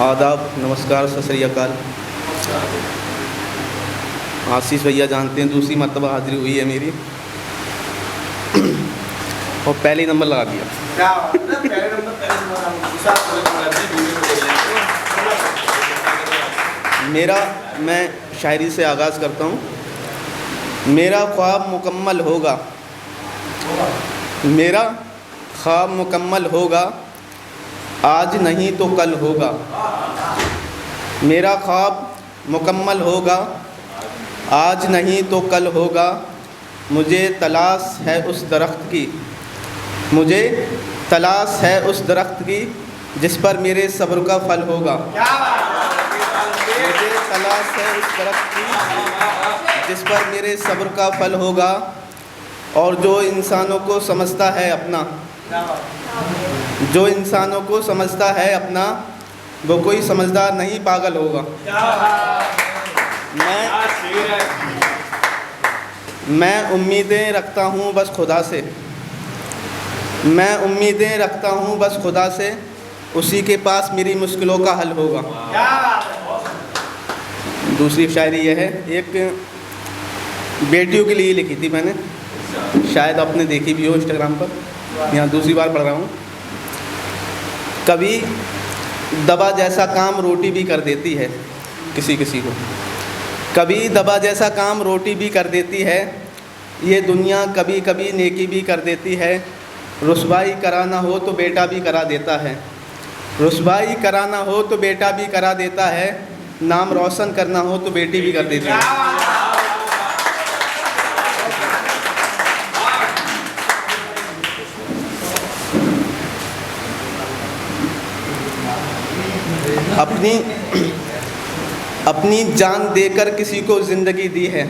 आदाब, नमस्कार, सत श्री अकाल। आशीष भैया जानते हैं, दूसरी मरतबा हाजिरी हुई है मेरी और पहले ही नंबर लगा दिया। मैं शायरी से आगाज़ करता हूँ। मेरा ख्वाब मुकम्मल होगा, मेरा ख्वाब मुकम्मल होगा, आज नहीं तो कल होगा। मेरा ख्वाब मुकम्मल होगा, आज नहीं तो कल होगा। मुझे तलाश है उस दरख्त की, मुझे तलाश है उस दरख्त की, जिस पर मेरे सब्र का फल होगा। मुझे तलाश है उस दरख्त की, जिस पर मेरे सब्र का फल होगा। और जो इंसानों को समझता है अपना, जो इंसानों को समझता है अपना, वो कोई समझदार नहीं पागल होगा। मैं उम्मीदें रखता हूँ बस खुदा से, मैं उम्मीदें रखता हूँ बस खुदा से, उसी के पास मेरी मुश्किलों का हल होगा। दूसरी शायरी यह है, एक बेटियों के लिए लिखी थी मैंने, शायद आपने देखी भी हो इंस्टाग्राम पर, यहाँ दूसरी बार पढ़ रहा हूँ। कभी दवा जैसा काम रोटी भी कर देती है किसी किसी को, कभी दवा जैसा काम रोटी भी कर देती है। ये दुनिया कभी कभी नेकी भी कर देती है। रुसवाई कराना हो तो बेटा भी करा देता है, रुसवाई कराना हो तो बेटा भी करा देता है। नाम रोशन करना हो तो बेटी भी कर देती है। अपनी जान देकर किसी को ज़िंदगी दी है,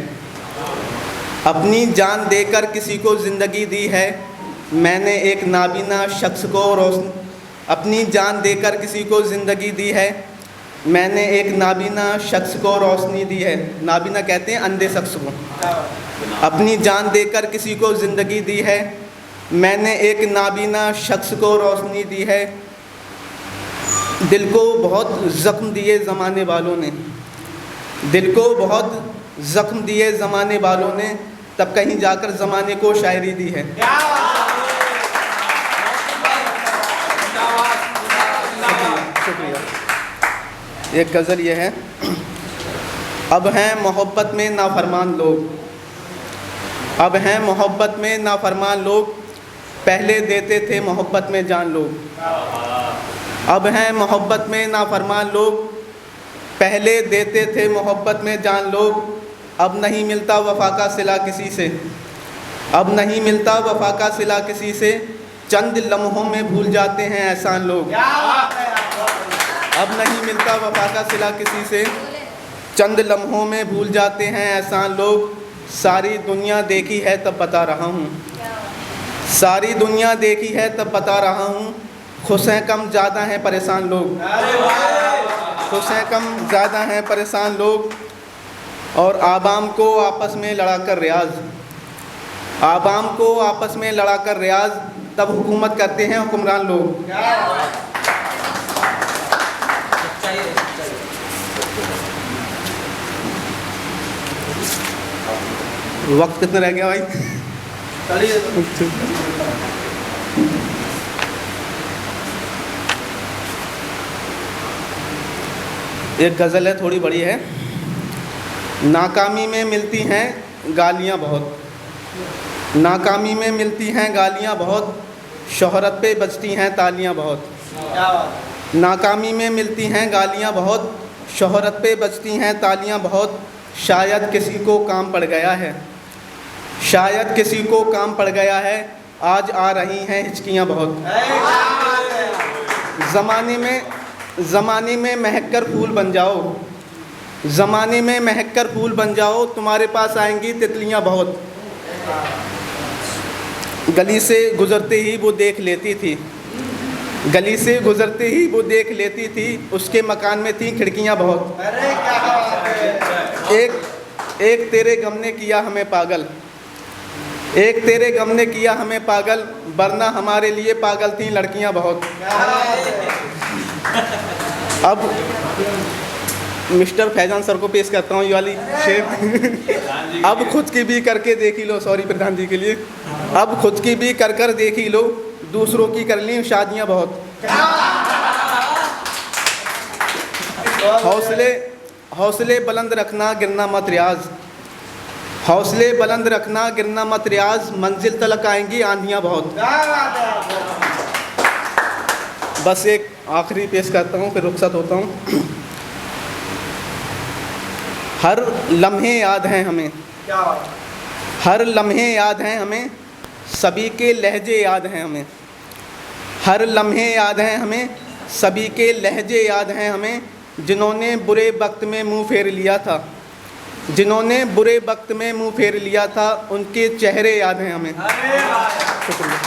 अपनी जान देकर किसी को ज़िंदगी दी है। मैंने एक नाबीना शख्स को रोशन, अपनी जान देकर किसी को ज़िंदगी दी है। मैंने एक नाबीना शख्स को रोशनी दी है। नाबीना कहते हैं अंधे शख्स को। अपनी जान देकर किसी को ज़िंदगी दी है। मैंने एक नाबीना शख्स को रोशनी दी है। दिल को बहुत ज़ख्म दिए ज़माने वालों ने, दिल को बहुत ज़ख्म दिए ज़माने वालों ने, तब कहीं जाकर ज़माने को शायरी दी है। शुक्रिया। एक गज़ल ये है, अब हैं मोहब्बत में नाफरमान लोग, अब हैं मोहब्बत में नाफरमान लोग, पहले देते थे मोहब्बत में जान लोग। अब हैं मोहब्बत में नाफरमान लोग, पहले देते थे मोहब्बत में जान लोग। अब नहीं मिलता वफ़ा का सिला किसी से, अब नहीं मिलता वफ़ा का सिला किसी से, चंद लम्हों में भूल जाते हैं एहसान लोग। अब नहीं मिलता वफ़ा का सिला किसी से, चंद लम्हों में भूल जाते हैं एहसान लोग। सारी दुनिया देखी है तब बता रहा हूँ, सारी दुनिया देखी है तब बता रहा हूँ। खुश हैं कम ज़्यादा हैं परेशान लोग, खुश हैं कम ज़्यादा हैं परेशान लोग। और आवाम को आपस में लड़ाकर रियाज, आवाम को आपस में लड़ाकर रियाज, तब हुकूमत करते हैं हुक्मरान लोग। वक्त कितना रह गया भाई? एक गज़ल है, थोड़ी बड़ी है। नाकामी में मिलती हैं गालियाँ बहुत, नाकामी में मिलती हैं गालियाँ बहुत, शोहरत पे बजती हैं तालियाँ बहुत। नाकामी में मिलती हैं गालियाँ बहुत, शोहरत पे बजती हैं तालियाँ बहुत। शायद किसी को काम पड़ गया है, शायद किसी को काम पड़ गया है, आज आ रही हैं हिचकियाँ बहुत। ज़माने में महक कर फूल बन जाओ, ज़माने में महक कर फूल बन जाओ, तुम्हारे पास आएंगी तितलियाँ बहुत। गली से गुज़रते ही वो देख लेती थी, गली से गुज़रते ही वो देख लेती थी, उसके मकान में थी खिड़कियाँ बहुत। एक तेरे गम ने किया हमें पागल, एक तेरे गम ने किया हमें पागल, वरना हमारे लिए पागल थी लड़कियां बहुत। अब मिस्टर फैजान सर को पेश करता हूँ ये वाली शेर। अब खुद की भी करके देख ही लो, सॉरी प्रधान जी के लिए, अब खुद की भी कर कर देख ही लो, दूसरों की कर ली शादियाँ बहुत। हौसले बुलंद रखना गिरना मत रियाज, हौसले बुलंद रखना गिरना मत रियाज, मंजिल तलक आएंगी आंधियाँ बहुत। बस एक आखिरी पेश करता हूँ फिर रुखसत होता हूँ। हर लम्हे याद हैं हमें, हर लम्हे याद हैं हमें, सभी के लहजे याद हैं हमें, हर लम्हे याद हैं हमें, सभी के लहजे याद हैं हमें, जिन्होंने बुरे वक्त में मुंह फेर लिया था, जिन्होंने बुरे वक्त में मुंह फेर लिया था, उनके चेहरे याद हैं हमें। शुक्रिया।